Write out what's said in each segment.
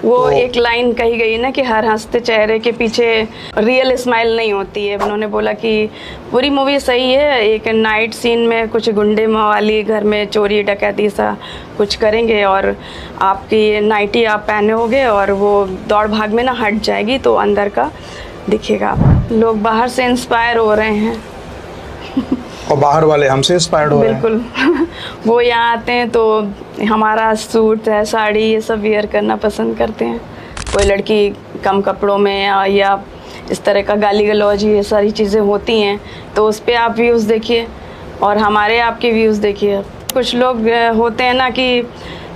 वो तो एक लाइन कही गई ना कि हर हंसते चेहरे के पीछे रियल स्माइल नहीं होती है। उन्होंने बोला कि पूरी मूवी सही है, एक नाइट सीन में कुछ गुंडे मवाली घर में चोरी डकैती सा कुछ करेंगे और आपकी नाइटी आप पहने होगे और वो दौड़ भाग में ना हट जाएगी तो अंदर का दिखेगा। लोग बाहर से इंस्पायर हो रहे हैं और बाहर वाले हमसे इंस्पायर्ड हो रहे हैं। बिल्कुल वो यहाँ आते हैं तो हमारा सूट है, साड़ी, ये सब वियर करना पसंद करते हैं। कोई लड़की कम कपड़ों में या इस तरह का गाली गलौज, ये सारी चीज़ें होती हैं तो उस पर आप व्यूज़ देखिए और हमारे आपके व्यूज़ देखिए। कुछ लोग होते हैं ना कि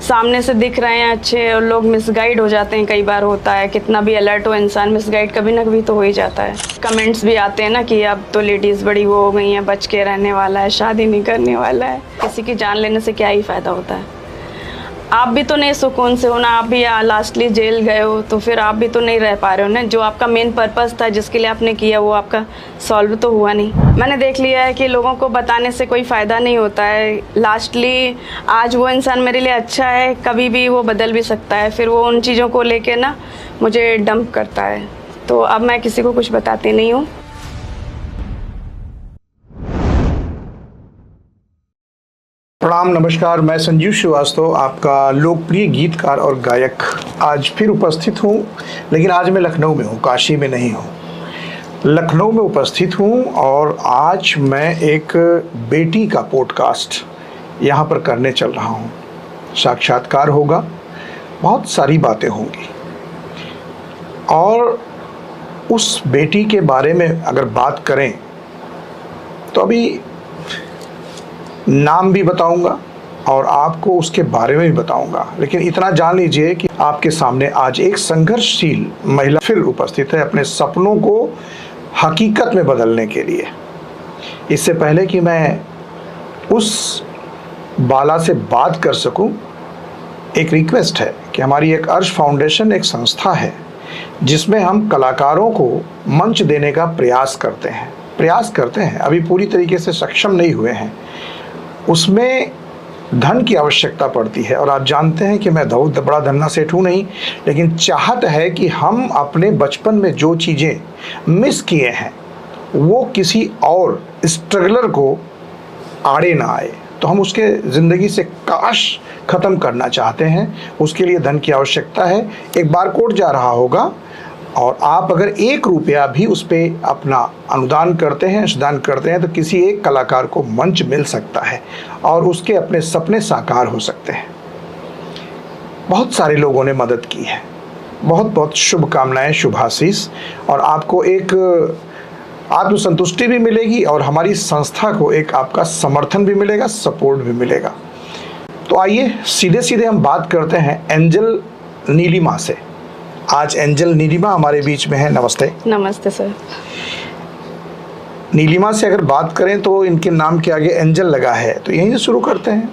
सामने से दिख रहे हैं अच्छे और लोग मिसगाइड हो जाते हैं। कई बार होता है, कितना भी अलर्ट हो इंसान, मिसगाइड कभी ना कभी तो हो ही जाता है। कमेंट्स भी आते हैं ना कि अब तो लेडीज़ बड़ी वो हो गई हैं, बच के रहने वाला है, शादी नहीं करने वाला है। किसी की जान लेने से क्या ही फ़ायदा होता है। आप भी तो नहीं सुकून से हो ना, आप भी लास्टली जेल गए हो तो फिर आप भी तो नहीं रह पा रहे हो ना। जो आपका मेन पर्पस था जिसके लिए आपने किया वो आपका सॉल्व तो हुआ नहीं। मैंने देख लिया है कि लोगों को बताने से कोई फ़ायदा नहीं होता है। लास्टली आज वो इंसान मेरे लिए अच्छा है, कभी भी वो बदल भी सकता है। फिर वो उन चीज़ों को लेके ना मुझे डंप करता है, तो अब मैं किसी को कुछ बताती नहीं हूँ। प्रणाम, नमस्कार। मैं संजीव श्रीवास्तव, आपका लोकप्रिय गीतकार और गायक आज फिर उपस्थित हूँ। लेकिन आज मैं लखनऊ में हूँ, काशी में नहीं हूँ। लखनऊ में उपस्थित हूँ और आज मैं एक बेटी का पॉडकास्ट यहाँ पर करने चल रहा हूँ। साक्षात्कार होगा, बहुत सारी बातें होंगी और उस बेटी के बारे में अगर बात करें तो अभी नाम भी बताऊंगा और आपको उसके बारे में भी बताऊंगा। लेकिन इतना जान लीजिए कि आपके सामने आज एक संघर्षशील महिला फिर उपस्थित है अपने सपनों को हकीकत में बदलने के लिए। इससे पहले कि मैं उस बाला से बात कर सकूं, एक रिक्वेस्ट है कि हमारी एक अर्श फाउंडेशन एक संस्था है जिसमें हम कलाकारों को मंच देने का प्रयास करते हैं। अभी पूरी तरीके से सक्षम नहीं हुए हैं। उसमें धन की आवश्यकता पड़ती है और आप जानते हैं कि मैं बहुत बड़ा धन्ना सेठ हूँ नहीं, लेकिन चाहत है कि हम अपने बचपन में जो चीज़ें मिस किए हैं वो किसी और स्ट्रगलर को आड़े ना आए, तो हम उसके ज़िंदगी से काश ख़त्म करना चाहते हैं। उसके लिए धन की आवश्यकता है। एक बारकोड जा रहा होगा और आप अगर 1 रुपया भी उस पर अपना अनुदान करते हैं, अंशदान करते हैं, तो किसी एक कलाकार को मंच मिल सकता है और उसके अपने सपने साकार हो सकते हैं। बहुत सारे लोगों ने मदद की है। बहुत बहुत शुभकामनाएं, शुभाशीष, और आपको एक आत्मसंतुष्टि भी मिलेगी और हमारी संस्था को एक आपका समर्थन भी मिलेगा, सपोर्ट भी मिलेगा। तो आइए सीधे सीधे हम बात करते हैं एंजल नीलिमा से। आज एंजल नीलिमा हमारे बीच में है। नमस्ते। नमस्ते सर। नीलिमा से अगर बात करें तो इनके नाम के आगे एंजल लगा है, तो यहीं से शुरू करते हैं।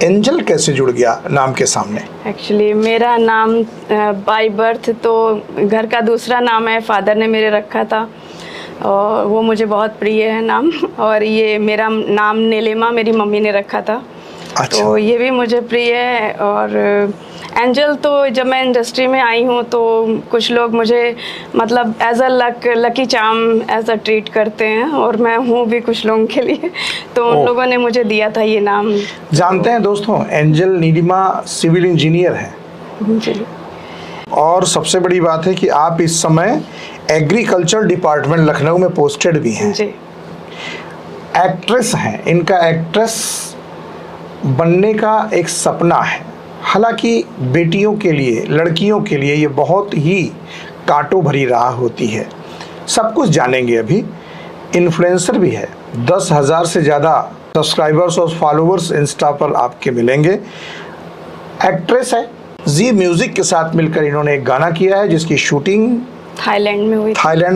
एंजल कैसे जुड़ गया नाम के सामने? एक्चुअली मेरा नाम बाय बर्थ तो घर का दूसरा नाम है, फादर ने मेरे रखा था और वो मुझे बहुत प्रिय है नाम। और ये मेरा नाम नीलिमा मेरी मम्मी ने रखा था। अच्छा। तो ये भी मुझे प्रिय है। और एंजल तो जब मैं इंडस्ट्री में आई हूँ तो कुछ लोग मुझे मतलब as a lucky charm as a treat करते हैं और मैं हूँ भी कुछ लोगों के लिए, तो उन लोगों ने मुझे दिया था ये नाम। जानते हैं दोस्तों, एंजल नीलिमा सिविल इंजीनियर है जी। और सबसे बड़ी बात है कि आप इस समय एग्रीकल्चर डिपार्टमेंट लखनऊ में पोस्टेड भी हैं जी। एक्ट्रेस हैं। इनका एक्ट्रेस बनने का एक सपना है। हालांकि बेटियों के लिए, लड़कियों के लिए ये बहुत ही कांटों भरी राह होती है। सब कुछ जानेंगे। अभी इन्फ्लुएंसर भी है, 10,000 से ज़्यादा सब्सक्राइबर्स और फॉलोअर्स इंस्टा पर आपके मिलेंगे। एक्ट्रेस है। जी म्यूजिक के साथ मिलकर इन्होंने एक गाना किया है जिसकी शूटिंग थाईलैंड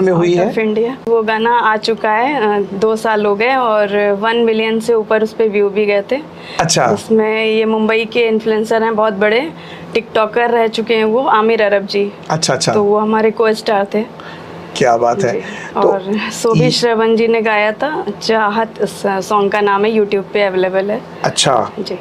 में हुई है। इंडिया वो गाना आ चुका है, 2 साल हो गए और 1 मिलियन से ऊपर उस पर व्यू भी गए थे। अच्छा। उसमें ये मुंबई के इन्फ्लुएंसर हैं, बहुत बड़े टिकटॉकर रह चुके हैं वो, आमिर अरब जी। अच्छा। तो वो हमारे को स्टार थे। क्या बात है। और सोभी श्रवण जी ने गाया था, चाहत सॉन्ग का नाम है, यूट्यूब पे अवेलेबल है। अच्छा जी।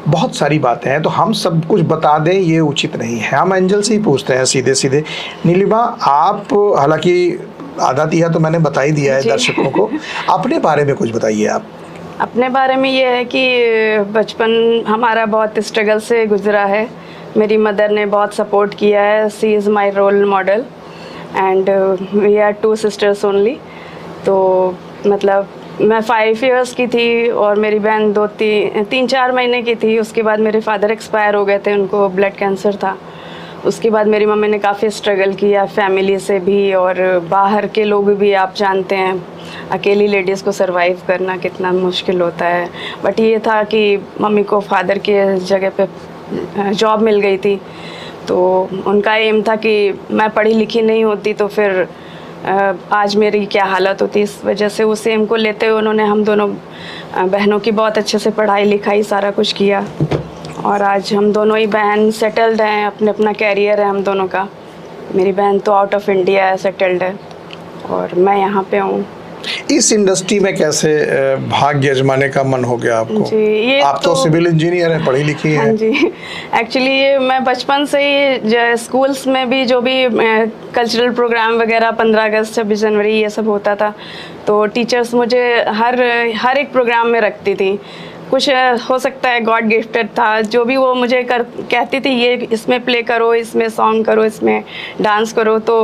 बहुत सारी बातें हैं, तो हम सब कुछ बता दें ये उचित नहीं है। हम एंजल से ही पूछते हैं सीधे सीधे। नीलिमा, आप, हालांकि आधा तिया तो मैंने बता ही दिया है दर्शकों को, अपने बारे में कुछ बताइए आप। अपने बारे में ये है कि बचपन हमारा बहुत स्ट्रगल से गुजरा है। मेरी मदर ने बहुत सपोर्ट किया है। She is my role model and we are 2 sisters only. तो मतलब मैं 5 इयर्स की थी और मेरी बहन 3-4 महीने की थी। उसके बाद मेरे फादर एक्सपायर हो गए थे, उनको ब्लड कैंसर था। उसके बाद मेरी मम्मी ने काफ़ी स्ट्रगल किया फैमिली से भी, और बाहर के लोग भी आप जानते हैं अकेली लेडीज़ को सरवाइव करना कितना मुश्किल होता है। बट ये था कि मम्मी को फादर के जगह पे जॉब मिल गई थी, तो उनका एम था कि मैं पढ़ी लिखी नहीं होती तो फिर आज मेरी क्या हालत होती। इस वजह से उस एम को लेते हुए उन्होंने हम दोनों बहनों की बहुत अच्छे से पढ़ाई लिखाई सारा कुछ किया, और आज हम दोनों ही बहन सेटल्ड हैं, अपने अपना कैरियर है हम दोनों का। मेरी बहन तो आउट ऑफ इंडिया है, सेटल्ड है, और मैं यहाँ पे हूँ। इस इंडस्ट्री में कैसे भाग्य आजमाने का मन हो गया आपको? जी, ये आप तो सिविल इंजीनियर हैं, पढ़ी लिखी हैं। हाँ जी, एक्चुअली ये मैं बचपन से ही स्कूल्स में भी जो भी कल्चरल प्रोग्राम वगैरह 15 अगस्त 26 जनवरी ये सब होता था, तो टीचर्स मुझे हर एक प्रोग्राम में रखती थी। कुछ हो सकता है गॉड गिफ्टेड था, जो भी वो मुझे कहती थी ये इसमें प्ले करो, इसमें सॉन्ग करो, इसमें डांस करो। तो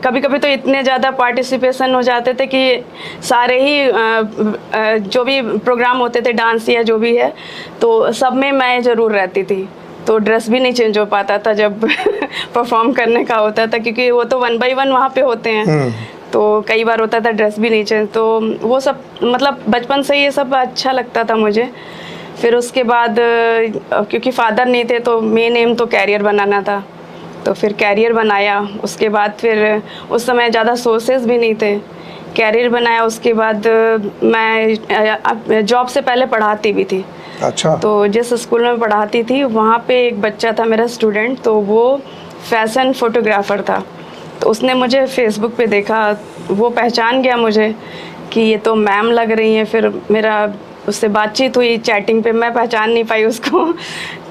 कभी कभी तो इतने ज़्यादा पार्टिसिपेशन हो जाते थे कि सारे ही जो भी प्रोग्राम होते थे डांस या जो भी है, तो सब में मैं ज़रूर रहती थी। तो ड्रेस भी नहीं चेंज हो पाता था जब परफॉर्म करने का होता था, क्योंकि वो तो 1 by 1 वहाँ पे होते हैं, तो कई बार होता था ड्रेस भी नहीं चेंज। तो वो सब मतलब बचपन से ये सब अच्छा लगता था मुझे। फिर उसके बाद क्योंकि फादर नहीं थे तो मेन एम तो कैरियर बनाना था, तो फिर कैरियर बनाया। उसके बाद फिर उस समय ज़्यादा सोर्सेज भी नहीं थे, कैरियर बनाया। उसके बाद मैं जॉब से पहले पढ़ाती भी थी। अच्छा। तो जिस स्कूल में पढ़ाती थी वहाँ पे एक बच्चा था मेरा स्टूडेंट, तो वो फैशन फोटोग्राफ़र था। तो उसने मुझे फेसबुक पे देखा, वो पहचान गया मुझे कि ये तो मैम लग रही हैं। फिर मेरा उससे बातचीत हुई चैटिंग पे, मैं पहचान नहीं पाई उसको।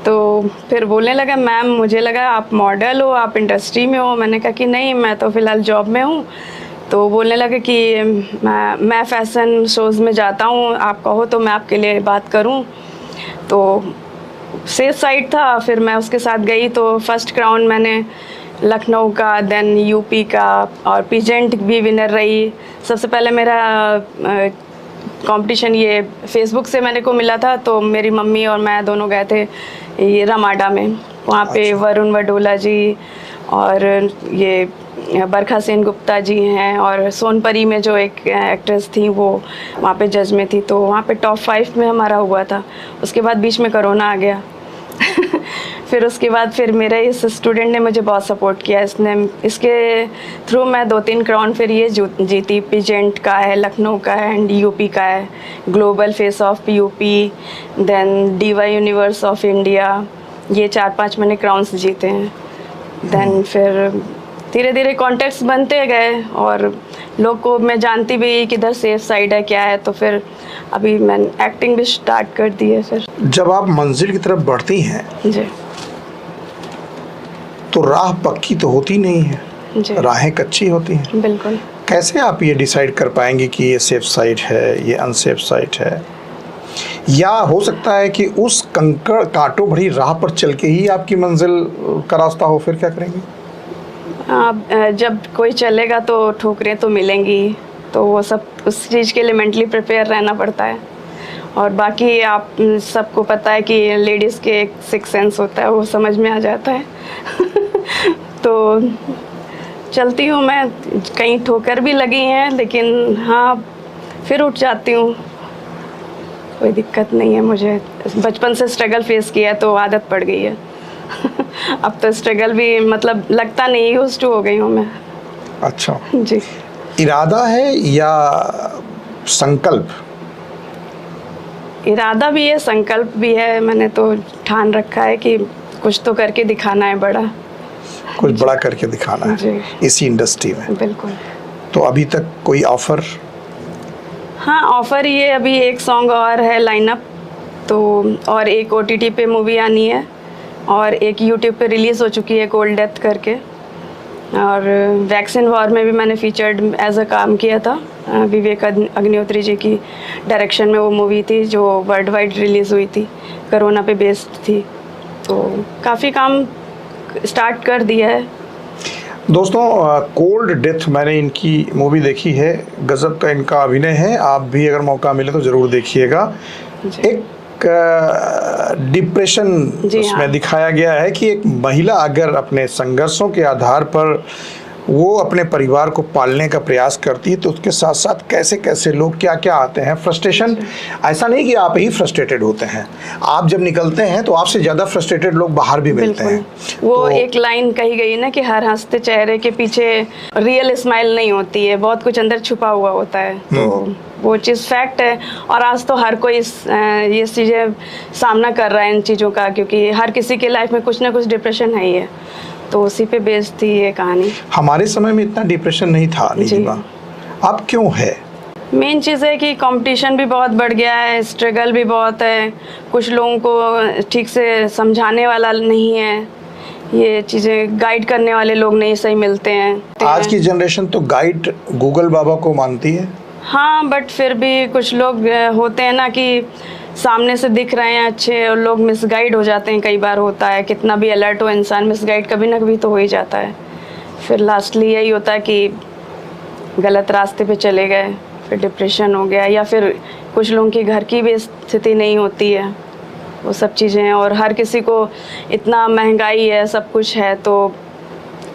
तो फिर बोलने लगा मैम, मुझे लगा आप मॉडल हो, आप इंडस्ट्री में हो। मैंने कहा कि नहीं, मैं तो फ़िलहाल जॉब में हूँ। तो बोलने लगे कि मैं फ़ैशन शोज़ में जाता हूँ, आप कहो तो मैं आपके लिए बात करूँ। तो सेफ साइड था, फिर मैं उसके साथ गई। तो फर्स्ट क्राउन मैंने लखनऊ का, देन यूपी का, और पीजेंट भी विनर रही। सबसे पहले मेरा कंपटीशन ये फेसबुक से मेरे को मिला था, तो मेरी मम्मी और मैं दोनों गए थे ये रमाडा में। वहाँ पे वरुण वडोला जी और ये बरखा सेन गुप्ता जी हैं, और सोनपरी में जो एक एक्ट्रेस थी वो वहाँ पे जज में थी। तो वहाँ पे टॉप 5 में हमारा हुआ था। उसके बाद बीच में कोरोना आ गया फिर उसके बाद फिर मेरे इस स्टूडेंट ने मुझे बहुत सपोर्ट किया। इसके थ्रू मैं 2-3 क्राउन फिर ये जीती। पीजेंट का है, लखनऊ का है, एंड यूपी का है, global face of UP, then diva universe of India. ये 4-5 मैंने क्राउन्स जीते हैं। देन फिर धीरे धीरे कॉन्टेक्ट्स बनते गए, और लोग को मैं जानती भी किधर सेफ साइड है क्या है। तो फिर अभी मैंने एक्टिंग भी स्टार्ट कर दी है। फिर जब आप मंजिल की तरफ बढ़ती हैं जी, तो राह पक्की तो होती नहीं है, जी, राहें कच्ची होती हैं। बिल्कुल। कैसे आप ये डिसाइड कर पाएंगे कि ये सेफ साइड है, ये अनसेफ साइड है? या हो सकता है कि उस कंकड़ कांटों भरी राह पर चल के ही आपकी मंजिल का रास्ता हो, फिर क्या करेंगे? जब कोई चलेगा तो ठोकरें तो मिलेंगी, तो वो सब उस चीज़ के लिए मेंटली प्रिपेयर रहना पड़ता है। और बाकी आप सबको पता है कि लेडीज़ के एक सिक्स सेंस होता है, वो समझ में आ जाता है तो चलती हूँ मैं। कहीं ठोकर भी लगी हैं, लेकिन हाँ फिर उठ जाती हूँ, कोई दिक्कत नहीं है मुझे। बचपन से स्ट्रगल फेस किया तो आदत पड़ गई है अब तो स्ट्रगल भी मतलब लगता नहीं, यूज्ड टू हो गई हूँ मैं। अच्छा जी। इरादा है या संकल्प? इरादा भी है, संकल्प भी है। मैंने तो ठान रखा है कि कुछ तो करके दिखाना है, बड़ा कुछ बड़ा करके दिखाना है इसी इंडस्ट्री में। बिल्कुल। तो अभी तक कोई ऑफर? हाँ, ऑफर ये अभी एक सॉन्ग और है लाइनअप, तो और एक OTT पे मूवी आनी है और एक YouTube पे रिलीज़ हो चुकी है कोल्ड डेथ करके। और वैक्सीन वॉर में भी मैंने फीचर्ड एज अ काम किया था। विवेक अग्निहोत्री जी की डायरेक्शन में वो मूवी थी जो वर्ल्ड वाइड रिलीज़ हुई थी, कोरोना पे बेस्ड थी। तो काफ़ी काम स्टार्ट कर दिया है। दोस्तों, कोल्ड डेथ मैंने इनकी मूवी देखी है, गजब का इनका अभिनय है। आप भी अगर मौका मिले तो ज़रूर देखिएगा। एक डिप्रेशन उसमें दिखाया गया है कि एक महिला अगर अपने संघर्षों के आधार पर वो अपने परिवार को पालने का प्रयास करती है तो उसके साथ साथ कैसे कैसे लोग क्या क्या आते हैं, फ्रस्ट्रेशन। ऐसा नहीं कि आप ही फ्रस्ट्रेटेड होते हैं, आप जब निकलते हैं तो आपसे ज़्यादा फ्रस्ट्रेटेड लोग बाहर भी मिलते हैं। वो तो एक लाइन कही गई ना कि हर हंसते चेहरे के पीछे रियल स्माइल नहीं होती है, बहुत कुछ अंदर छुपा हुआ होता है। तो वो चीज़ फैक्ट है। और आज तो हर कोई ये चीज़ें सामना कर रहा है इन चीज़ों का, क्योंकि हर किसी के लाइफ में कुछ ना कुछ डिप्रेशन है ही है। तो उसी पे बेस्ड थी ये कहानी। हमारे समय में इतना डिप्रेशन नहीं था नीलिमा, अब क्यों है? मेन चीज़ है कि कंपटीशन भी बहुत बढ़ गया है, स्ट्रगल भी बहुत है, कुछ लोगों को ठीक से समझाने वाला नहीं है, ये चीज़ें गाइड करने वाले लोग नहीं सही मिलते हैं। आज की जनरेशन तो गाइड गूगल बाबा को मानती है। हाँ, बट फिर भी कुछ लोग होते हैं ना कि सामने से दिख रहे हैं अच्छे और लोग मिसगाइड हो जाते हैं। कई बार होता है, कितना भी अलर्ट हो इंसान, मिसगाइड कभी ना कभी तो हो ही जाता है। फिर लास्टली यही होता है कि गलत रास्ते पे चले गए, फिर डिप्रेशन हो गया, या फिर कुछ लोगों की घर की भी स्थिति नहीं होती है, वो सब चीज़ें हैं। और हर किसी को इतना महंगाई है, सब कुछ है, तो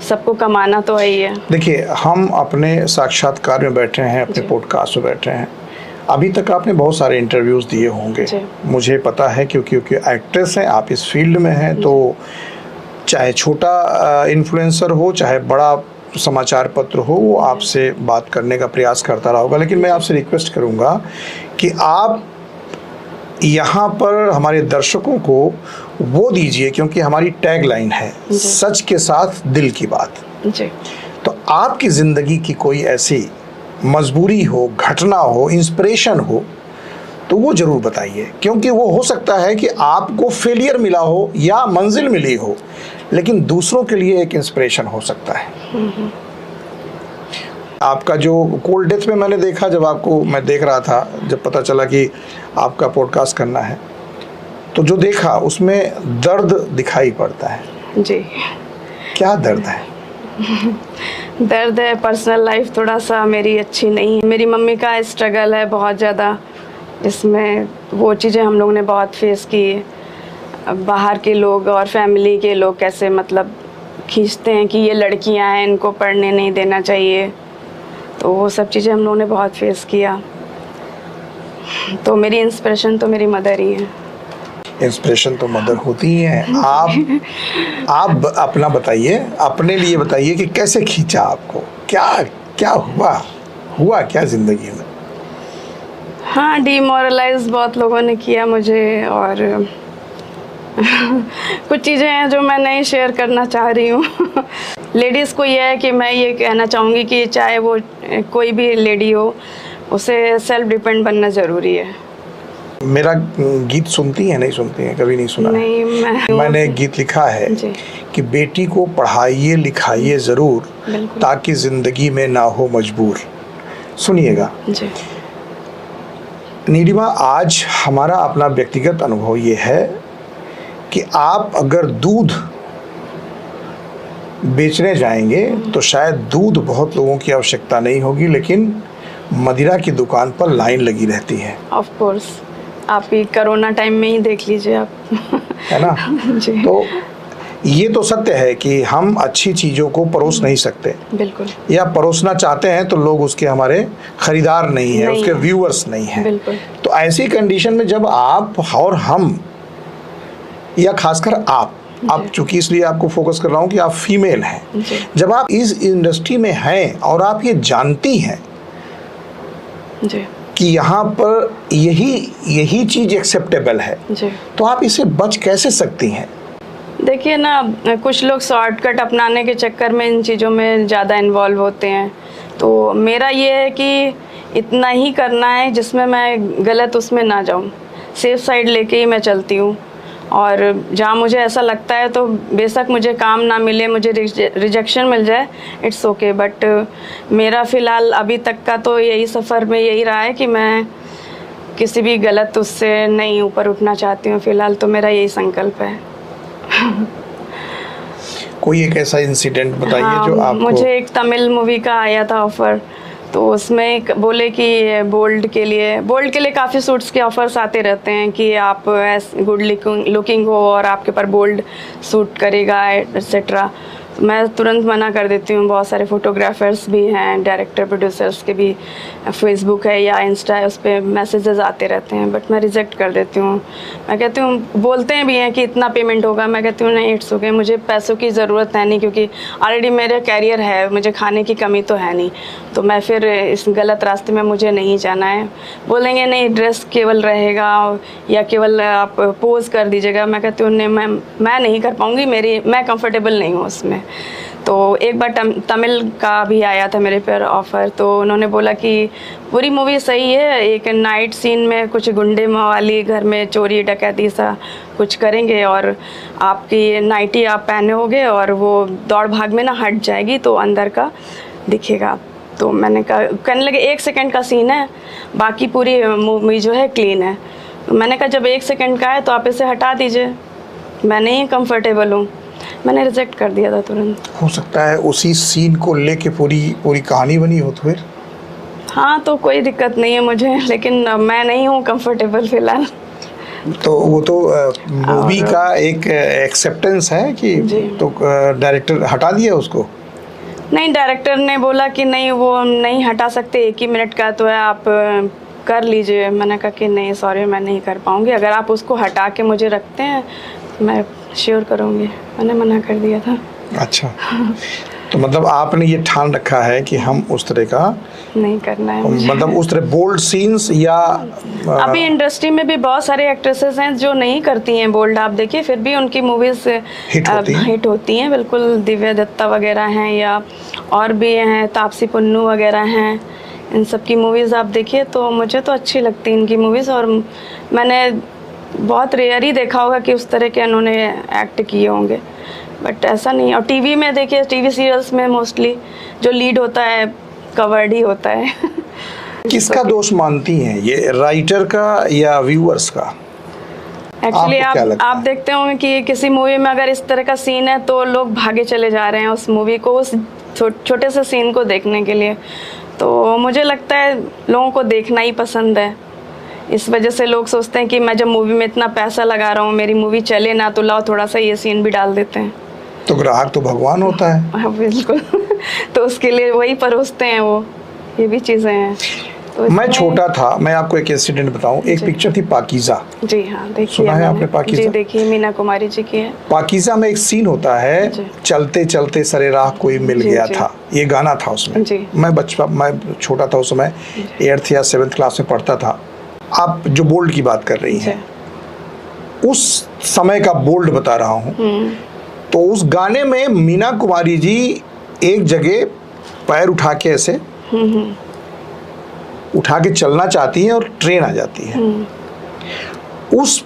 सबको कमाना तो है ही है। देखिए, हम अपने साक्षात्कार में बैठे हैं, अपने पॉडकास्ट में बैठे हैं, अभी तक आपने बहुत सारे इंटरव्यूज़ दिए होंगे, मुझे पता है, क्योंकि एक्ट्रेस हैं, आप इस फील्ड में हैं। तो चाहे छोटा इन्फ्लुएंसर हो, चाहे बड़ा समाचार पत्र हो, वो आपसे बात करने का प्रयास करता रहा होगा। लेकिन मैं आपसे रिक्वेस्ट करूँगा कि आप यहाँ पर हमारे दर्शकों को वो दीजिए, क्योंकि हमारी टैगलाइन है सच के साथ दिल की बात। तो आपकी ज़िंदगी की कोई ऐसी मजबूरी हो, घटना हो, इंस्पिरेशन हो, तो वो ज़रूर बताइए, क्योंकि वो हो सकता है कि आपको फेलियर मिला हो या मंजिल मिली हो, लेकिन दूसरों के लिए एक इंस्पिरेशन हो सकता है। आपका जो कोल्ड डेथ में मैंने देखा, जब आपको मैं देख रहा था, जब पता चला कि आपका पॉडकास्ट करना है, तो जो देखा उसमें दर्द दिखाई पड़ता है जी। क्या दर्द है? दर्द है, पर्सनल लाइफ थोड़ा सा मेरी अच्छी नहीं है। मेरी मम्मी का स्ट्रगल है बहुत ज़्यादा, इसमें वो चीज़ें हम लोगों ने बहुत फेस की। बाहर के लोग और फैमिली के लोग कैसे मतलब खींचते हैं कि ये लड़कियां हैं, इनको पढ़ने नहीं देना चाहिए, तो वो सब चीज़ें हम लोगों ने बहुत फेस किया। तो मेरी इंस्पिरेशन तो मेरी मदर ही है। इंस्पिरेशन तो मदर होती ही हैं। आप अपना बताइए, अपने लिए बताइए कि कैसे खींचा आपको, क्या क्या हुआ क्या ज़िंदगी में? हाँ, डिमोरलाइज बहुत लोगों ने किया मुझे, और कुछ चीज़ें हैं जो मैं नहीं शेयर करना चाह रही हूँ। लेडीज़ को ये है कि मैं ये कहना चाहूँगी कि चाहे वो कोई भी लेडी हो, उसे सेल्फ डिपेंड बनना ज़रूरी है। मेरा गीत सुनती हैं? नहीं सुनती हैं? कभी नहीं सुना? नहीं, मैंने एक गीत लिखा है कि बेटी को पढ़ाइए लिखाइए ज़रूर, ताकि ज़िंदगी में ना हो मजबूर। सुनिएगा जी। नीलिमा, आज हमारा अपना व्यक्तिगत अनुभव ये है कि आप अगर दूध बेचने जाएंगे तो शायद दूध बहुत लोगों की आवश्यकता नहीं होगी, लेकिन मदिरा की दुकान पर लाइन लगी रहती है। ऑफ कोर्स, आप ही कोरोना टाइम में ही देख लीजिए आप, है ना? जी। तो ये तो सत्य है कि हम अच्छी चीज़ों को परोस नहीं सकते, बिल्कुल, या परोसना चाहते हैं तो लोग उसके हमारे खरीदार नहीं है, उसके व्यूअर्स नहीं हैं। बिल्कुल। तो ऐसी कंडीशन में जब आप और हम, या खासकर आप चूंकि इसलिए आपको फोकस कर रहा हूँ कि आप फीमेल हैं, जब आप इस इंडस्ट्री में हैं और आप ये जानती हैं जी कि यहाँ पर यही चीज़ एक्सेप्टेबल है, तो आप इसे बच कैसे सकती हैं? देखिए ना, कुछ लोग शॉर्टकट अपनाने के चक्कर में इन चीज़ों में ज़्यादा इन्वॉल्व होते हैं। तो मेरा ये है कि इतना ही करना है जिसमें मैं गलत उसमें ना जाऊं। सेफ साइड लेके ही मैं चलती हूँ। और जहाँ मुझे ऐसा लगता है तो बेशक मुझे काम ना मिले, मुझे रिजेक्शन मिल जाए, इट्स ओके, बट मेरा फ़िलहाल अभी तक का तो यही सफ़र में यही रहा है कि मैं किसी भी गलत उससे नहीं ऊपर उठना चाहती हूँ। फ़िलहाल तो मेरा यही संकल्प है। कोई एक ऐसा इंसिडेंट बताइए हाँ, जो आपको। मुझे एक तमिल मूवी का आया था ऑफ़र, तो उसमें बोले कि बोल्ड के लिए काफ़ी सूट्स के ऑफ़र्स आते रहते हैं कि आप गुड लुकिंग हो और आपके ऊपर बोल्ड सूट करेगा एट्सेट्रा। मैं तुरंत मना कर देती हूँ। बहुत सारे फोटोग्राफर्स भी हैं, डायरेक्टर प्रोड्यूसर्स के भी फेसबुक है या इंस्टा है, उस पर मैसेजेस आते रहते हैं, बट मैं रिजेक्ट कर देती हूँ। मैं कहती हूँ, बोलते हैं भी हैं कि इतना पेमेंट होगा, मैं कहती हूँ नहीं, इट्स ओके, मुझे पैसों की ज़रूरत है नहीं, क्योंकि ऑलरेडी मेरा कैरियर है, मुझे खाने की कमी तो है नहीं, तो मैं फिर इस गलत रास्ते में मुझे नहीं जाना है। बोलेंगे नहीं, ड्रेस केवल रहेगा या केवल आप पोज कर दीजिएगा, मैं कहती हूँ नहीं, मैं नहीं कर पाऊँगी, मैं कंफर्टेबल नहीं हूँ उसमें। तो एक बार तमिल का भी आया था मेरे पर ऑफ़र, तो उन्होंने बोला कि पूरी मूवी सही है, एक नाइट सीन में कुछ गुंडे वाली घर में चोरी डकैती सा कुछ करेंगे और आपकी नाइटी आप पहने होगे और वो दौड़ भाग में ना हट जाएगी तो अंदर का दिखेगा। तो मैंने कहा, कहने लगे 1 सेकंड का सीन है, बाकी पूरी मूवी जो है क्लीन है। तो मैंने कहा जब 1 सेकंड का है तो आप इसे हटा दीजिए, मैं नहीं कंफर्टेबल हूँ। मैंने रिजेक्ट कर दिया था तुरंत। हो सकता है उसी सीन को लेके पूरी कहानी बनी हो तो फिर। हाँ, तो कोई दिक्कत नहीं है मुझे, लेकिन मैं नहीं हूँ कंफर्टेबल फ़िलहाल। तो वो तो मूवी का एक एक्सेप्टेंस है कि तो डायरेक्टर हटा दिया उसको। नहीं, डायरेक्टर ने बोला कि नहीं, वो नहीं हटा सकते, 1 ही मिनट का तो है, आप कर लीजिए। मैंने कहा कि नहीं सॉरी, मैं नहीं कर पाऊँगी, अगर आप उसको हटा के मुझे रखते हैं मैं श्योर करूँगी। मैंने मना कर दिया था। अच्छा। तो मतलब आपने ये ठान रखा है कि हम उस तरह का नहीं करना है मुझे। मतलब उस तरह बोल्ड सीन्स या अभी इंडस्ट्री में भी बहुत सारे एक्ट्रेसेस हैं जो नहीं करती हैं बोल्ड, आप देखिए फिर भी उनकी मूवीज़ हिट होती हैं। बिल्कुल, दिव्या दत्ता वगैरह हैं या और भी हैं, तापसी पन्नू वगैरह हैं, इन सब की मूवीज़ आप देखिए तो मुझे तो अच्छी लगती हैं इनकी मूवीज़। और मैंने बहुत रेयर ही देखा होगा कि उस तरह के उन्होंने एक्ट किए होंगे, बट ऐसा नहीं है। और टीवी में देखिए, टीवी सीरियल्स में मोस्टली जो लीड होता है कवर्ड ही होता है। किसका दोष मानती हैं, ये राइटर का या व्यूअर्स का? एक्चुअली आप देखते होंगे कि किसी मूवी में अगर इस तरह का सीन है तो लोग भागे चले जा रहे हैं उस मूवी को, उस छोटे से सीन को देखने के लिए। तो मुझे लगता है लोगों को देखना ही पसंद है, इस वजह से लोग सोचते हैं कि मैं जब मूवी में इतना पैसा लगा रहा हूँ, मेरी मूवी चले ना, तो लाओ थोड़ा सा ये सीन भी डाल देते हैं। तो ग्राहक तो भगवान होता है। हाँ बिल्कुल। तो उसके लिए वही परोसते हैं वो, ये भी चीज़ें हैं। तो मैं छोटा था, मैं आपको एक इंसिडेंट बताऊं। एक पिक्चर थी पाकीज़ा। जी हाँ, देखिए। सुना है आपने पाकीज़ा? जी देखिए, मीना कुमारी जी की है। पाकीज़ा में एक सीन होता है, चलते चलते सरे राह कोई मिल गया था, ये गाना था उसमें। मैं छोटा था उस समय, 8th या 7th क्लास में पढ़ता था। आप जो बोल्ड की बात कर रही हैं, उस समय का बोल्ड बता रहा हूँ। तो उस गाने में मीना कुमारी जी एक जगह पैर उठा के ऐसे उठा के चलना चाहती हैं और ट्रेन आ जाती है। उस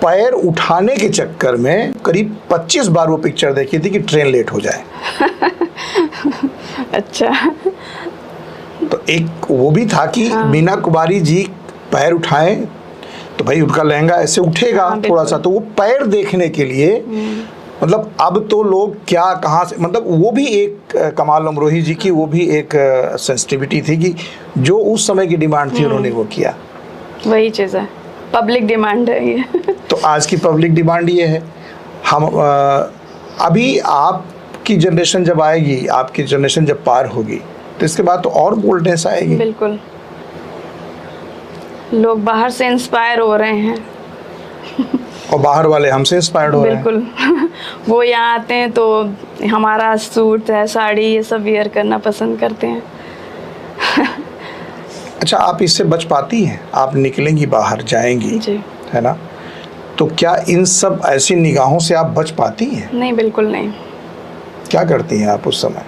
पैर उठाने के चक्कर में करीब 25 बार वो पिक्चर देखी थी कि ट्रेन लेट हो जाए। अच्छा। तो एक वो भी था कि मीना कुमारी जी पैर उठाएं तो भाई उनका लहंगा ऐसे उठेगा थोड़ा सा, तो वो पैर देखने के लिए मतलब अब तो लोग क्या कहाँ से, मतलब वो भी एक कमाल अमरोही जी की वो भी एक सेंसिटिविटी थी कि जो उस समय की डिमांड थी उन्होंने वो किया। वही चीज़ है, पब्लिक डिमांड है ये। तो आज की पब्लिक डिमांड ये है। हम अभी आपकी जनरेशन जब आएगी, आपकी जनरेशन जब पार होगी, तो इसके बाद तो और बोल्डनेस आएगी। बिल्कुल, लोग बाहर से इंस्पायर हो रहे हैं और बाहर वाले हमसे इंस्पायर्ड हो रहे हैं। बिल्कुल। वो यहाँ आते हैं तो हमारा सूट है, साड़ी, ये सब वियर करना पसंद करते हैं। अच्छा, आप इससे बच पाती हैं? आप निकलेंगी बाहर, जाएंगी जी, है ना, तो क्या इन सब ऐसी निगाहों से आप बच पाती हैं? नहीं, बिल्कुल नहीं। क्या करती हैं आप उस समय?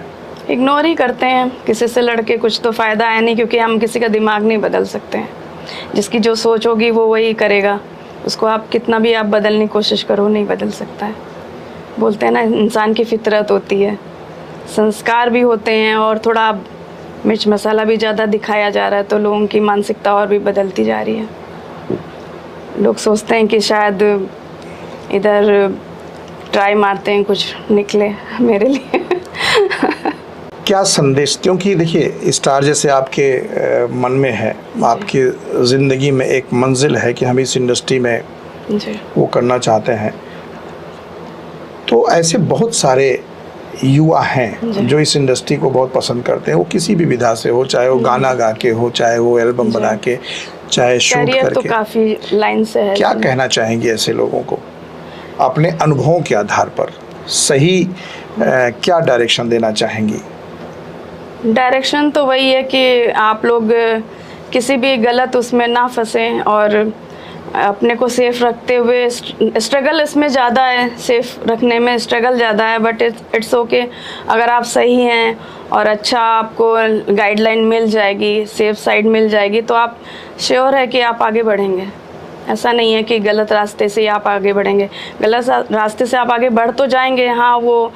इग्नोर ही करते हैं। किसी से लड़के कुछ तो फ़ायदा है नहीं, क्योंकि हम किसी का दिमाग नहीं बदल सकते हैं। जिसकी जो सोच होगी वो वही करेगा, उसको आप कितना भी आप बदलने की कोशिश करो नहीं बदल सकता है। बोलते हैं ना, इंसान की फितरत होती है, संस्कार भी होते हैं, और थोड़ा मिर्च मसाला भी ज़्यादा दिखाया जा रहा है तो लोगों की मानसिकता और भी बदलती जा रही है। लोग सोचते हैं कि शायद इधर ट्राई मारते हैं कुछ निकले मेरे लिए। क्या संदेश, क्योंकि देखिए स्टार जैसे आपके मन में है, आपकी ज़िंदगी में एक मंजिल है कि हम इस इंडस्ट्री में जी। वो करना चाहते हैं, तो ऐसे बहुत सारे युवा हैं जो इस इंडस्ट्री को बहुत पसंद करते हैं, वो किसी भी विधा से हो, चाहे वो गाना गा के हो, चाहे वो एल्बम बना के, चाहे शूट करियर करके। तो काफ़ी लाइन से है। क्या कहना चाहेंगे ऐसे लोगों को अपने अनुभवों के आधार पर, सही क्या डायरेक्शन देना चाहेंगी? डायरेक्शन तो वही है कि आप लोग किसी भी गलत उसमें ना फंसें, और अपने को सेफ रखते हुए, स्ट्रगल इसमें ज़्यादा है, सेफ रखने में स्ट्रगल ज़्यादा है, बट इट्स ओके। अगर आप सही हैं और अच्छा आपको गाइडलाइन मिल जाएगी, सेफ साइड मिल जाएगी, तो आप श्योर है कि आप आगे बढ़ेंगे। ऐसा नहीं है कि गलत रास्ते से ही आप आगे बढ़ेंगे, गलत रास्ते से आप आगे बढ़ तो जाएंगे, हाँ वो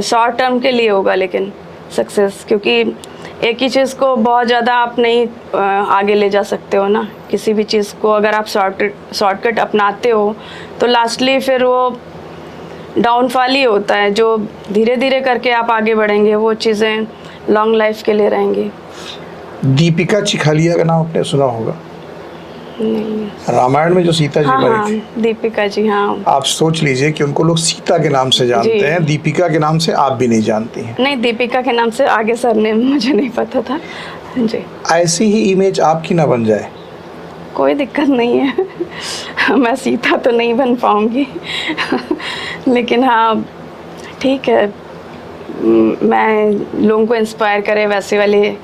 शॉर्ट टर्म के लिए होगा, लेकिन सक्सेस, क्योंकि एक ही चीज़ को बहुत ज़्यादा आप नहीं आगे ले जा सकते हो ना। किसी भी चीज़ को अगर आप शॉर्टकट अपनाते हो तो लास्टली फिर वो डाउनफॉल ही होता है। जो धीरे धीरे करके आप आगे बढ़ेंगे वो चीज़ें लॉन्ग लाइफ के लिए रहेंगी। दीपिका चिखालिया का नाम आपने सुना होगा? नहीं। रामायण में जो सीता जी हाँ, मरी थी, दीपिका जी, हाँ। आप सोच लीजिए कि उनको लोग सीता के नाम से जानते हैं, दीपिका के नाम से आप भी नहीं जानती हैं। नहीं, दीपिका के नाम से आगे सरनेम मुझे नहीं पता था जी। ऐसी ही इमेज आपकी ना बन जाए? कोई दिक्कत नहीं है। मैं सीता तो नहीं बन पाऊंगी। लेकिन हाँ ठीक है, मैं लोगों को इंस्पायर करे वैसे वाली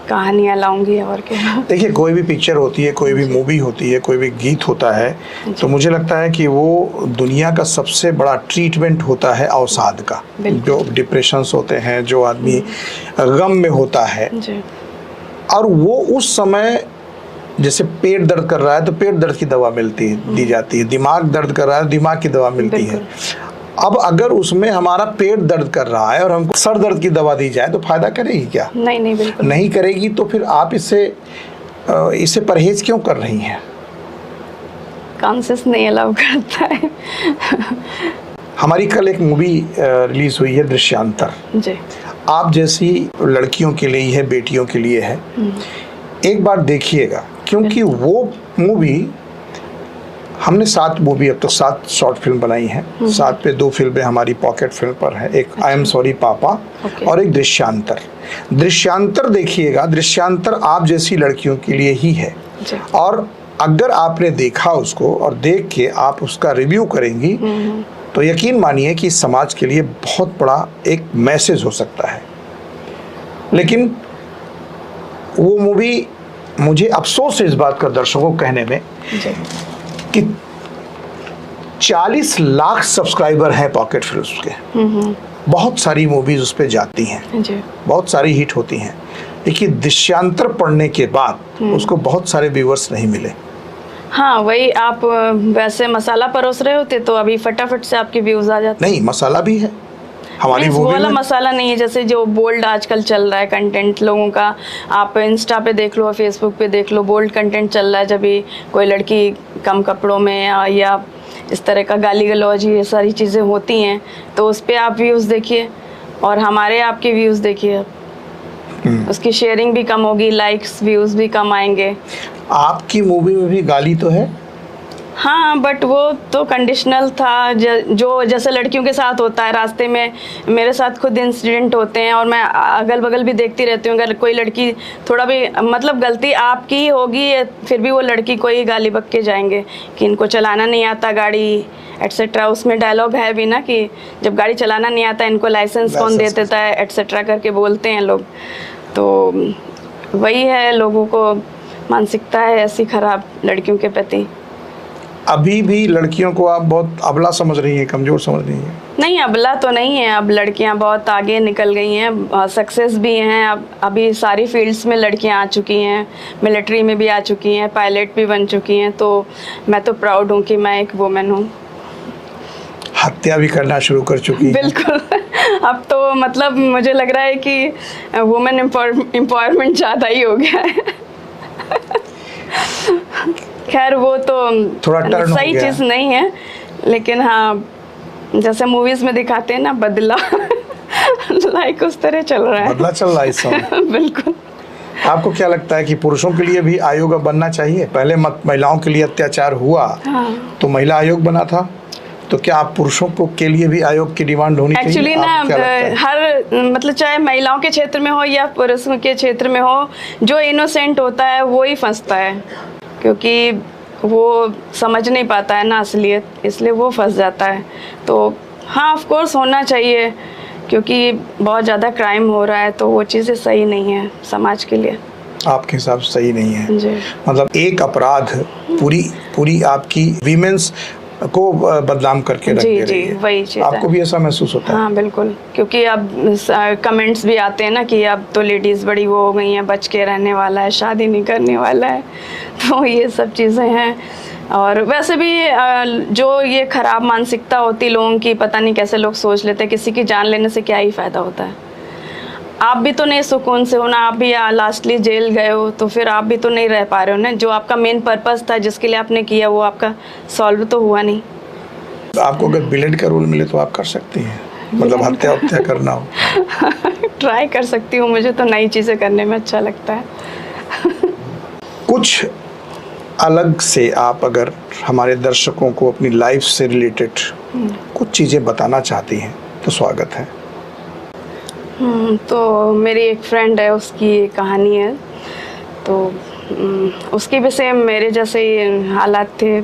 कहानियाँ लाऊंगी, और क्या। देखिए, कोई भी पिक्चर होती है, कोई भी मूवी होती है, कोई भी गीत होता है, तो मुझे लगता है कि वो दुनिया का सबसे बड़ा ट्रीटमेंट होता है अवसाद का। जो डिप्रेशंस होते हैं, जो आदमी गम में होता है, और वो उस समय जैसे पेट दर्द कर रहा है तो पेट दर्द की दवा दी जाती है, दिमाग दर्द कर रहा है दिमाग की दवा मिलती है। अब अगर उसमें हमारा पेट दर्द कर रहा है और हमको सर दर्द की दवा दी जाए तो फायदा करेगी क्या? नहीं, बिल्कुल नहीं करेगी। तो फिर आप इससे परहेज क्यों कर रही हैं? कॉन्शियस नहीं अलाउ करता है। हमारी कल एक मूवी रिलीज हुई है, दृश्यांतर जी। आप जैसी लड़कियों के लिए है, बेटियों के लिए है। एक बार देखिएगा, क्योंकि वो मूवी, हमने 7 मूवी अब तक 7 शॉर्ट फिल्म बनाई हैं। 7 पे 2 फिल्में हमारी पॉकेट फिल्म पर है, एक आई एम सॉरी पापा और एक दृश्यांतर। दृश्यांतर देखिएगा, दृश्यांतर आप जैसी लड़कियों के लिए ही है। और अगर आपने देखा उसको और देख के आप उसका रिव्यू करेंगी तो यकीन मानिए कि समाज के लिए बहुत बड़ा एक मैसेज हो सकता है। लेकिन वो मूवी, मुझे अफसोस है इस बात का दर्शकों को कहने में कि 40 लाख सब्सक्राइबर हैं पॉकेट फिल्म्स के। बहुत सारी मूवीज उस पर जाती हैं, बहुत सारी हिट होती हैं, लेकिन दृश्यांतर पढ़ने के बाद उसको बहुत सारे व्यूअर्स नहीं मिले। हाँ, वही आप वैसे मसाला परोस रहे होते तो अभी फटाफट से आपके व्यूज आ जाते। नहीं, मसाला भी है हमारी वो वाला मसाला नहीं है, जैसे जो बोल्ड आजकल चल रहा है कंटेंट लोगों का। आप इंस्टा पे देख लो, फेसबुक पे देख लो, बोल्ड कंटेंट चल रहा है। जब भी कोई लड़की कम कपड़ों में या इस तरह का गाली गलौज, ये सारी चीज़ें होती हैं, तो उस पर आप व्यूज़ देखिए और हमारे आपके व्यूज़ देखिए। उसकी शेयरिंग भी कम होगी, लाइक्स व्यूज़ भी कम आएंगे। आपकी मूवी में भी गाली तो है? हाँ, बट वो तो कंडीशनल था, जो जैसे लड़कियों के साथ होता है। रास्ते में मेरे साथ खुद इंसिडेंट होते हैं और मैं अगल बगल भी देखती रहती हूँ। अगर कोई लड़की थोड़ा भी, मतलब गलती आपकी ही होगी, फिर भी वो लड़की को ही गाली बक के जाएंगे कि इनको चलाना नहीं आता गाड़ी एट्सेट्रा। उसमें डायलॉग है भी ना कि जब गाड़ी चलाना नहीं आता इनको लाइसेंस कौन दे देता है एट्सेट्रा करके बोलते हैं लोग। तो वही है, लोगों को मानसिकता है ऐसी खराब लड़कियों के प्रति। अभी भी लड़कियों को आप बहुत अबला समझ रही हैं, कमज़ोर समझ रही हैं? नहीं, अबला तो नहीं है, अब लड़कियां बहुत आगे निकल गई हैं, सक्सेस भी हैं। अब अभी सारी फील्ड्स में लड़कियां आ चुकी हैं, मिलिट्री में भी आ चुकी हैं, पायलट भी बन चुकी हैं। तो मैं तो प्राउड हूँ कि मैं एक वुमेन हूँ। हत्या भी करना शुरू कर चुकी है। बिल्कुल। अब तो मतलब मुझे लग रहा है कि वुमेन एम्पावरमेंट ज़्यादा ही हो गया है। खैर वो तो थोड़ा टर्न हो सही गया। चीज़ नहीं है, लेकिन हाँ जैसे मूवीज़ में दिखाते हैं ना बदला, लाइक उस तरह चल रहा है। बदला चल रहा है इस समय। बिल्कुल। आपको क्या लगता है कि पुरुषों के लिए भी आयोग अब बनना चाहिए? पहले महिलाओं के लिए अत्याचार हुआ तो महिला आयोग बना था, तो क्या आप पुरुषों को के लिए भी आयोग की डिमांड होनी चाहिए? एक्चुअली ना आपको क्या लगता है? हर मतलब चाहे महिलाओं के क्षेत्र में हो या पुरुषों के क्षेत्र में हो, जो इनोसेंट होता है वो ही फंसता है, क्योंकि वो समझ नहीं पाता है ना असलियत, इसलिए वो फंस जाता है। तो हाँ ऑफ कोर्स होना चाहिए, क्योंकि बहुत ज़्यादा क्राइम हो रहा है, तो वो चीज़ें सही नहीं है समाज के लिए। आपके हिसाब से सही नहीं है? जी। मतलब एक अपराध पूरी आपकी वीमेंस को बदनाम करके रख दे रही है। वही चीज़ आपको भी ऐसा महसूस होता है? हाँ बिल्कुल, क्योंकि अब कमेंट्स भी आते हैं ना कि अब तो लेडीज़ बड़ी वो हो गई हैं, बच के रहने वाला है, शादी नहीं करने वाला है, तो ये सब चीज़ें हैं। और वैसे भी जो ये ख़राब मानसिकता होती लोगों की, पता नहीं कैसे लोग सोच लेते हैं किसी की जान लेने से क्या ही फ़ायदा होता है। आप भी तो नहीं सुकून से हो ना, आप भी लास्टली जेल गए हो, तो फिर आप भी तो नहीं रह पा रहे हो ना। जो आपका मेन पर्पस था जिसके लिए आपने किया वो आपका सॉल्व तो हुआ नहीं। आपको अगर विलेन का रोल मिले तो आप कर सकती हैं, मतलब हत्या करना हो? ट्राई कर सकती हूँ, मुझे तो नई चीज़ें करने में अच्छा लगता है। कुछ अलग से आप अगर हमारे दर्शकों को अपनी लाइफ से रिलेटेड कुछ चीज़ें बताना चाहती हैं तो स्वागत है। तो मेरी एक फ्रेंड है, उसकी कहानी है। तो उसकी भी सेम मेरे जैसे ही हालात थे,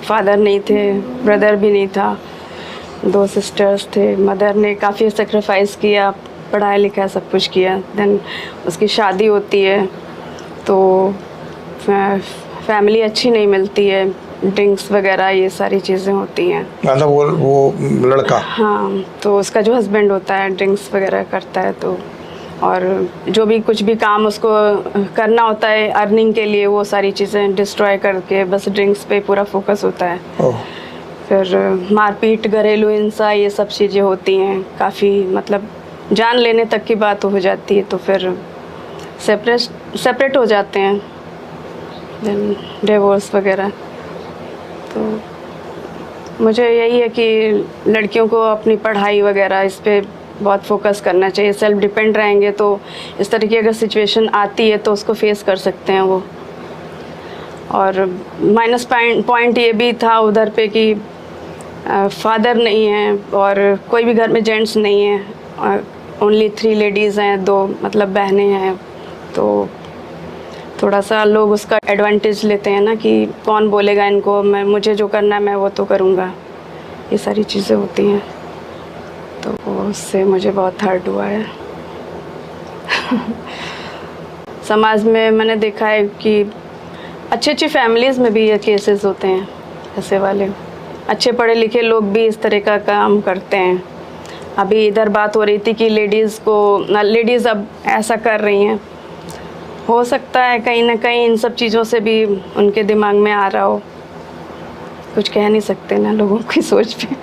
फादर नहीं थे, ब्रदर भी नहीं था, 2 सिस्टर्स थे। मदर ने काफ़ी सेक्रीफाइस किया, पढ़ाई लिखा सब कुछ किया। देन उसकी शादी होती है तो फैमिली अच्छी नहीं मिलती है, ड्रिंक्स वगैरह ये सारी चीज़ें होती हैं। मतलब वो लड़का? हाँ, तो उसका जो हस्बैंड होता है ड्रिंक्स वगैरह करता है, तो और जो भी कुछ भी काम उसको करना होता है अर्निंग के लिए, वो सारी चीज़ें डिस्ट्रॉय करके बस ड्रिंक्स पे पूरा फोकस होता है। फिर मारपीट, घरेलू हिंसा, ये सब चीज़ें होती हैं, काफ़ी मतलब जान लेने तक की बात हो जाती है। तो फिर सेपरेट हो जाते हैं, देन डिवोर्स वगैरह। तो मुझे यही है कि लड़कियों को अपनी पढ़ाई वगैरह इस पे बहुत फोकस करना चाहिए। सेल्फ डिपेंड रहेंगे तो इस तरह की अगर सिचुएशन आती है तो उसको फेस कर सकते हैं वो। और माइनस पॉइंट ये भी था उधर पे कि फादर नहीं है और कोई भी घर में जेंट्स नहीं है, ओनली 3 लेडीज़ हैं, 2 मतलब बहनें हैं। तो थोड़ा सा लोग उसका एडवांटेज लेते हैं ना कि कौन बोलेगा इनको, मुझे जो करना है मैं वो तो करूँगा, ये सारी चीज़ें होती हैं। तो उससे मुझे बहुत हर्ट हुआ है। समाज में मैंने देखा है कि अच्छी फैमिलीज़ में भी ये केसेस होते हैं, ऐसे वाले अच्छे पढ़े लिखे लोग भी इस तरह का काम करते हैं। अभी इधर बात हो रही थी कि लेडीज़ अब ऐसा कर रही हैं, हो सकता है कहीं ना कहीं इन सब चीज़ों से भी उनके दिमाग में आ रहा हो, कुछ कह नहीं सकते ना लोगों की सोच पे।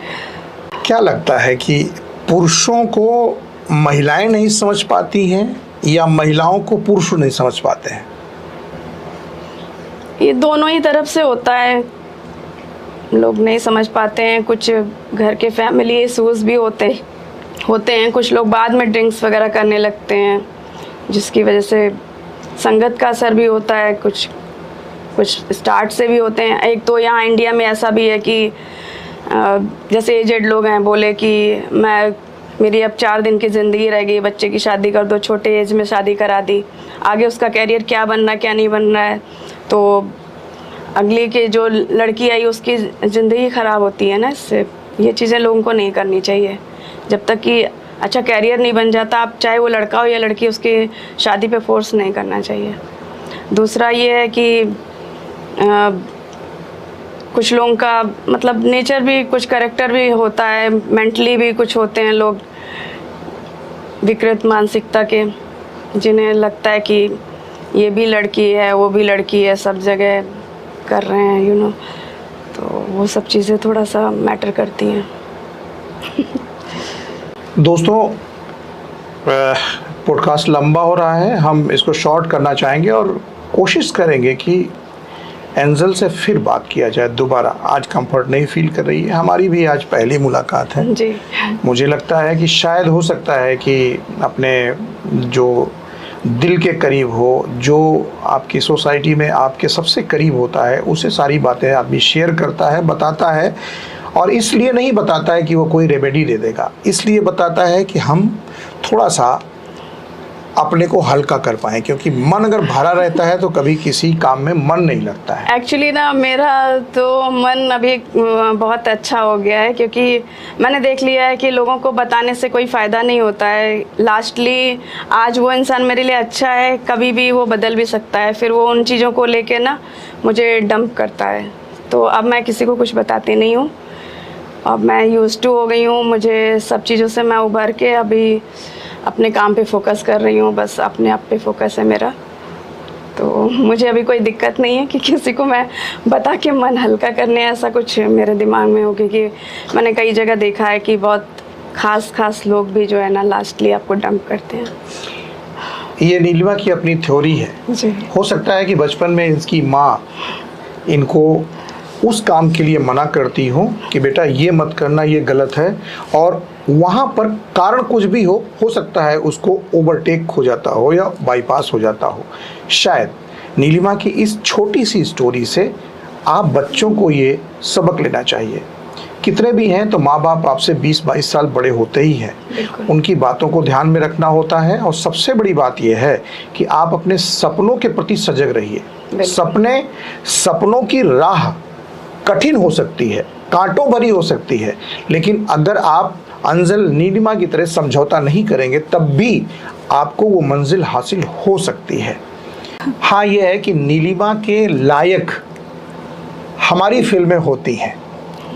क्या लगता है कि पुरुषों को महिलाएं नहीं समझ पाती हैं या महिलाओं को पुरुष नहीं समझ पाते हैं? ये दोनों ही तरफ से होता है, लोग नहीं समझ पाते हैं। कुछ घर के फैमिली इशूज़ भी होते हैं। कुछ लोग बाद में ड्रिंक्स वगैरह करने लगते हैं, जिसकी वजह से संगत का असर भी होता है। कुछ स्टार्ट से भी होते हैं। एक तो यहाँ इंडिया में ऐसा भी है कि जैसे एजेड लोग हैं, बोले कि मेरी अब 4 दिन की ज़िंदगी रह गई, बच्चे की शादी कर दो, छोटे एज में शादी करा दी, आगे उसका कैरियर क्या बनना क्या नहीं बन रहा है, तो अगली के जो लड़की आई उसकी ज़िंदगी ख़राब होती है ना इससे। ये चीज़ें लोगों को नहीं करनी चाहिए। जब तक कि अच्छा कैरियर नहीं बन जाता, आप चाहे वो लड़का हो या लड़की, उसकी शादी पे फोर्स नहीं करना चाहिए। दूसरा ये है कि कुछ लोगों का मतलब नेचर भी, कुछ कैरेक्टर भी होता है, मेंटली भी कुछ होते हैं लोग विकृत मानसिकता के, जिन्हें लगता है कि ये भी लड़की है वो भी लड़की है, सब जगह कर रहे हैं तो वो सब चीज़ें थोड़ा सा मैटर करती हैं। दोस्तों, पॉडकास्ट लंबा हो रहा है, हम इसको शॉर्ट करना चाहेंगे और कोशिश करेंगे कि एंजल से फिर बात किया जाए दोबारा। आज कंफर्ट नहीं फील कर रही है, हमारी भी आज पहली मुलाकात है जी। मुझे लगता है कि शायद हो सकता है कि अपने जो दिल के करीब हो, जो आपकी सोसाइटी में आपके सबसे करीब होता है, उसे सारी बातें आदमी शेयर करता है, बताता है। और इसलिए नहीं बताता है कि वो कोई रेमेडी दे देगा, इसलिए बताता है कि हम थोड़ा सा अपने को हल्का कर पाएँ, क्योंकि मन अगर भरा रहता है तो कभी किसी काम में मन नहीं लगता है। एक्चुअली ना मेरा तो मन अभी बहुत अच्छा हो गया है, क्योंकि मैंने देख लिया है कि लोगों को बताने से कोई फ़ायदा नहीं होता है। लास्टली आज वो इंसान मेरे लिए अच्छा है, कभी भी वो बदल भी सकता है, फिर वो उन चीज़ों को लेके ना मुझे डंप करता है। तो अब मैं किसी को कुछ बताती नहीं हूँ, अब मैं यूज्ड टू हो गई हूँ। मुझे सब चीज़ों से मैं उभर के अभी अपने काम पे फोकस कर रही हूँ, बस अपने आप पे फोकस है मेरा। तो मुझे अभी कोई दिक्कत नहीं है कि किसी को मैं बता के मन हल्का करने ऐसा कुछ मेरे दिमाग में हो, क्योंकि मैंने कई जगह देखा है कि बहुत खास लोग भी जो है ना लास्टली आपको डंप करते हैं। ये नीलिमा की अपनी थ्योरी है जी। हो सकता है कि बचपन में इसकी माँ इनको उस काम के लिए मना करती हो कि बेटा ये मत करना, ये गलत है, और वहाँ पर कारण कुछ भी हो सकता है उसको ओवरटेक हो जाता हो या बाईपास हो जाता हो। शायद नीलिमा की इस छोटी सी स्टोरी से आप बच्चों को ये सबक लेना चाहिए। कितने भी हैं तो माँ बाप आपसे 20-22 साल बड़े होते ही हैं, उनकी बातों को ध्यान में रखना होता है। और सबसे बड़ी बात यह है कि आप अपने सपनों के प्रति सजग रहिए। सपनों की राह कठिन हो सकती है, कांटों भरी हो सकती है, लेकिन अगर आप अंजल नीलिमा की तरह समझौता नहीं करेंगे तब भी आपको वो मंजिल हासिल हो सकती है। हाँ, ये है कि नीलिमा के लायक हमारी फिल्में होती हैं,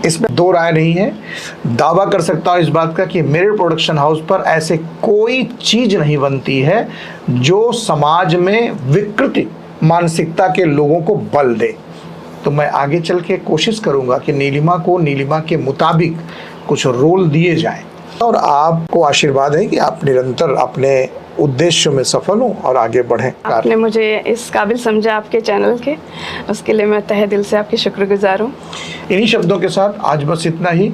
इसमें दो राय नहीं है। दावा कर सकता हूँ इस बात का कि मेरे प्रोडक्शन हाउस पर ऐसे कोई चीज़ नहीं बनती है जो समाज में विकृत मानसिकता के लोगों को बल दे। तो मैं आगे चल के कोशिश करूँगा कि नीलिमा को नीलिमा के मुताबिक कुछ रोल दिए जाएं। और आपको आशीर्वाद है कि आप निरंतर अपने उद्देश्यों में सफल हों और आगे बढ़ें। आपने मुझे इस काबिल समझा आपके चैनल के, उसके लिए मैं तहे दिल से आपकी शुक्रगुजार हूँ। इन्हीं शब्दों के साथ आज बस इतना ही।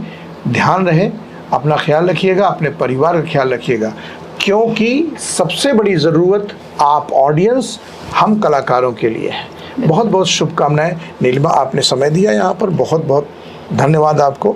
ध्यान रहे, अपना ख्याल रखिएगा, अपने परिवार का ख्याल रखिएगा, क्योंकि सबसे बड़ी ज़रूरत आप ऑडियंस, हम कलाकारों के लिए है। बहुत बहुत शुभकामनाएं। नीलिमा, आपने समय दिया यहाँ पर, बहुत बहुत धन्यवाद आपको।